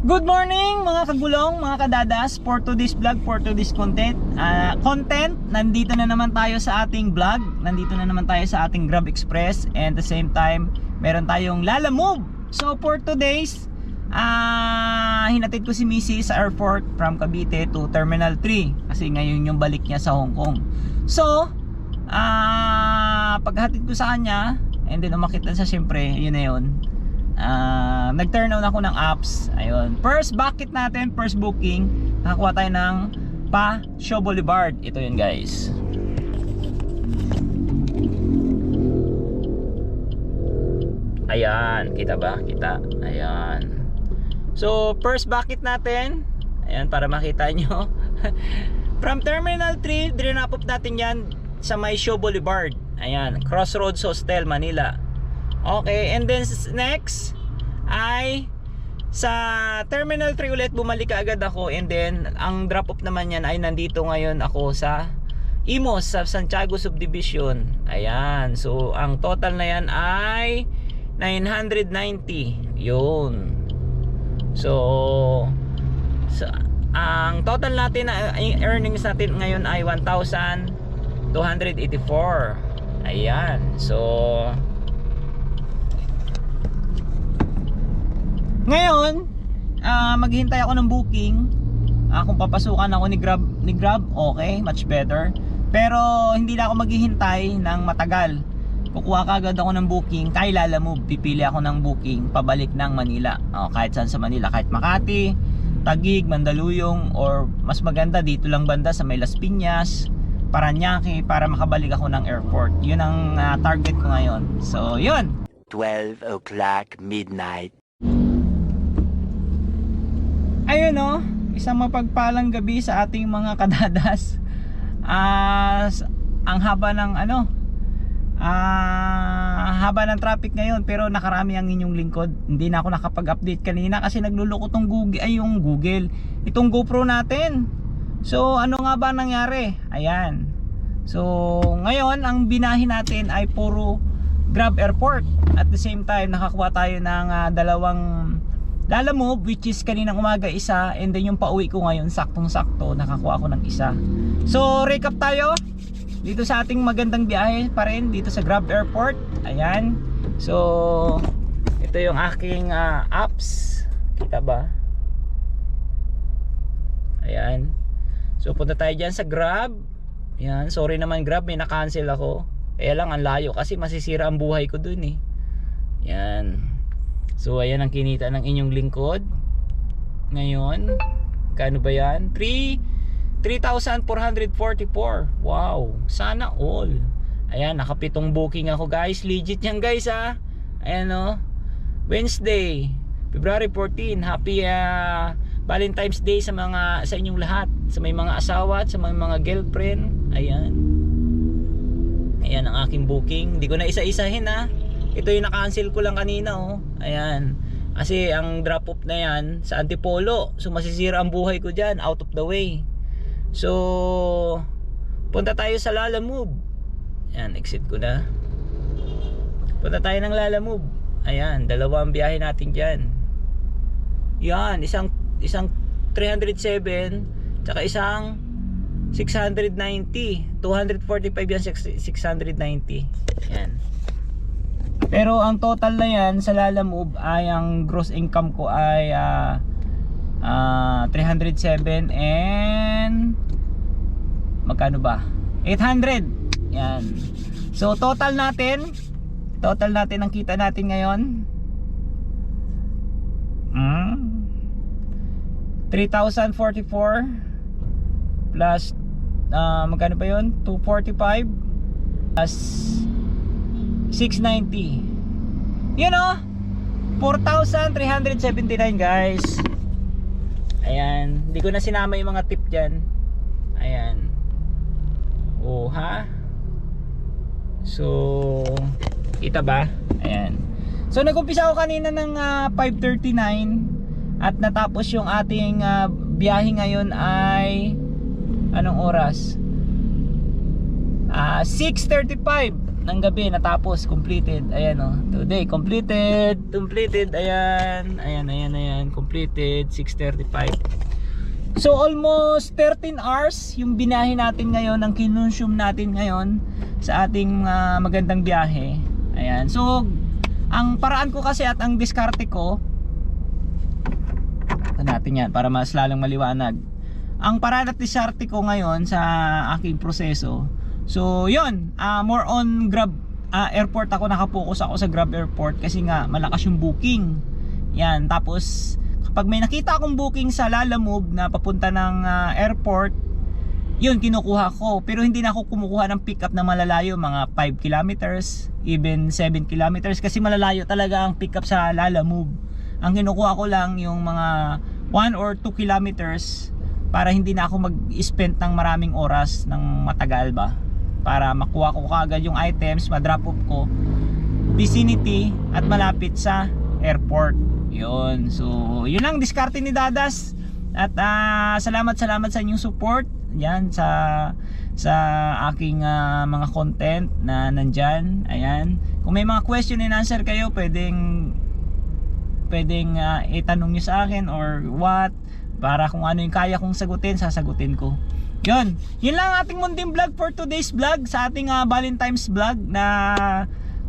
Good morning mga kagulong, mga kadadas. For today's vlog, for today's content, nandito na naman tayo sa ating vlog. Nandito na naman tayo sa ating Grab Express. And the same time, meron tayong Lalamove. So for today's, hinatid ko si Mrs. sa airport from Cavite to Terminal 3. Kasi ngayon yung balik niya sa Hong Kong. So, paghatid ko sa kanya, and then umakit na siya, syempre, yun na yun. Nag-turn on ako ng apps. Ayun. First bucket natin, first booking, nakakuha tayo ng Shaw Boulevard. Ito yun, guys. Ayan, kita ba? Kita. Ayan. So, first bucket natin. Ayan, para makita nyo. From Terminal 3, dinapop natin yan sa may Shaw Boulevard. Ayan, Crossroads Hostel, Manila. Okay, and then next ay sa Terminal 3 ulit bumalik agad ako, and then ang drop off naman yan ay nandito ngayon ako sa Imus, sa Santiago Subdivision. Ayan, so ang total na yan ay 990. Yun. So ang total natin na earnings natin ngayon ay 1,284. Ayan, so ngayon, maghihintay ako ng booking. Kung papasukan ako ni Grab, okay, much better. Pero hindi na ako maghihintay ng matagal. Kukuha kagad ako ng booking kay Lalamove. Pipili ako ng booking pabalik ng Manila. Kahit saan sa Manila, kahit Makati, Taguig, Mandaluyong, or mas maganda dito lang banda sa may Las Piñas, Parañaque, para makabalik ako ng airport. Yun ang target ko ngayon. So, yun. 12 o'clock midnight. Ayun, no, isang mapagpalang gabi sa ating mga kadadas. Ang haba ng haba ng traffic ngayon, pero nakarami ang inyong lingkod. Hindi na ako nakapag-update kanina kasi nagluloko tong Google, itong GoPro natin. So ano nga ba nangyari? Ayan. So ngayon ang binahin natin ay puro Grab Airport. At the same time nakakuha tayo ng dalawang Lalamove, which is kaninang umaga isa, and then yung pauwi ko ngayon saktong-sakto nakakuha ako ng isa. So recap tayo dito sa ating magandang biyahe pa rin dito sa Grab Airport. Ayan. So ito yung aking apps. Kita ba? Ayan. So punta tayo dyan sa Grab. Ayan. Sorry naman Grab, may na-cancel ako. Kaya lang ang layo kasi masisira ang buhay ko dun eh. Ayan. So ayan ang kinita ng inyong lingkod ngayon. Kano ba yan? 3,444. Wow, sana all. Ayan, nakapitong booking ako guys. Legit yan guys ha. Ayan o, Wednesday, February 14. Happy Valentine's Day sa inyong lahat, sa may mga asawa at sa may mga girlfriend. Ayan. Ayan ang aking booking. Hindi ko na isa-isahin ha. Ito yung na-cancel ko lang kanina oh. Ayan. Kasi ang drop off na yan sa Antipolo. So masisira ang buhay ko dyan, out of the way. So punta tayo sa Lalamove. Ayan, exit ko na. Punta tayo ng Lalamove. Ayan, dalawang biyahe natin dyan. Yan, isang 307 tsaka isang 690. 245 yan, 690. Ayan. Pero ang total na yan sa Lalamove ay ang gross income ko ay 307 and magkano ba? 800. Yan. So total natin ang kita natin ngayon 3,044 plus magkano ba yun? 245 plus 690. You know, 4,379 guys. Ayan, hindi ko na sinama yung mga tip dyan. Ayan. Oh ha. So kita ba? Ayan. So nag-umpisa ako kanina ng 5:39 at natapos yung ating biyahe ngayon ay anong oras? 6:35. ng gabi natapos, completed. Ayan oh. Today completed. Ayan. Completed 6:35. So almost 13 hours yung binahe natin ngayon, ang kinonsume natin ngayon sa ating magandang biyahe. Ayan. So ang paraan ko kasi at ang diskarte ko, natin yan para mas lalong maliwanag. Ang paraan at diskarte ko ngayon sa aking proseso. So yun, more on Grab airport ako, nakapokus ako sa Grab airport kasi nga malakas yung booking. Yan, tapos kapag may nakita akong booking sa Lalamove na papunta ng airport, yun kinukuha ko. Pero hindi na ako kumukuha ng pick up na malalayo, mga 5 kilometers, even 7 kilometers, kasi malalayo talaga ang pick up sa Lalamove. Ang kinukuha ko lang yung mga 1 or 2 kilometers para hindi na ako mag-spend ng maraming oras ng matagal ba, para makuha ko kaagad yung items, ma-drop off ko vicinity at malapit sa airport. Yun. So yun lang diskarte ni Dadas. At salamat sa inyong support yan sa aking mga content na nandyan. Ayan, kung may mga question and answer kayo, pwedeng itanong nyo sa akin or what, para kung ano yung kaya kong sagutin, sasagutin ko. Yun lang ating munting vlog for today's vlog, sa ating Valentine's vlog, na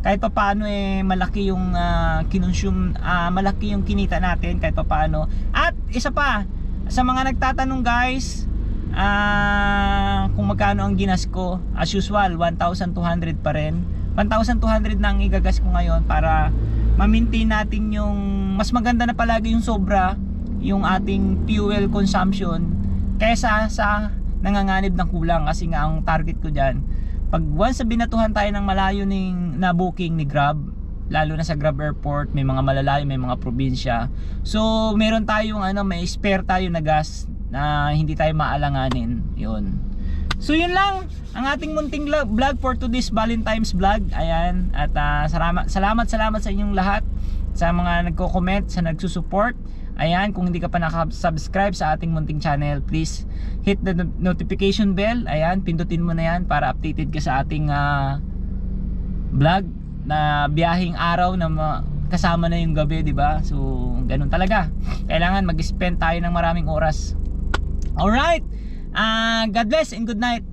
kahit pa paano malaki yung kinonsume, malaki yung kinita natin kahit pa paano. At isa pa, sa mga nagtatanong guys, kung magkano ang ginas ko, as usual 1,200 pa rin. 1,200 na ang igagas ko ngayon para ma-maintain natin yung mas maganda na palagi yung sobra yung ating fuel consumption kaysa sa nanganganib ng kulang. Kasi nga ang target ko dyan, pag once na binatuhan tayo ng malayo na booking ni Grab, lalo na sa Grab airport, may mga malalayo, may mga probinsya, so meron tayong may spare tayo na gas na hindi tayo maalanganin. Yun. So yun lang ang ating munting vlog for today's Valentine's vlog. Ayan. At salamat sa inyong lahat, sa mga nagko-comment, sa nagsusupport. Ayan, kung hindi ka pa nakasubscribe sa ating munting channel, please hit the notification bell. Ayan, pindutin mo na yan para updated ka sa ating vlog na biyaheng araw na kasama na yung gabi, di ba? So ganun talaga, kailangan mag-spend tayo ng maraming oras. Alright, God bless and good night.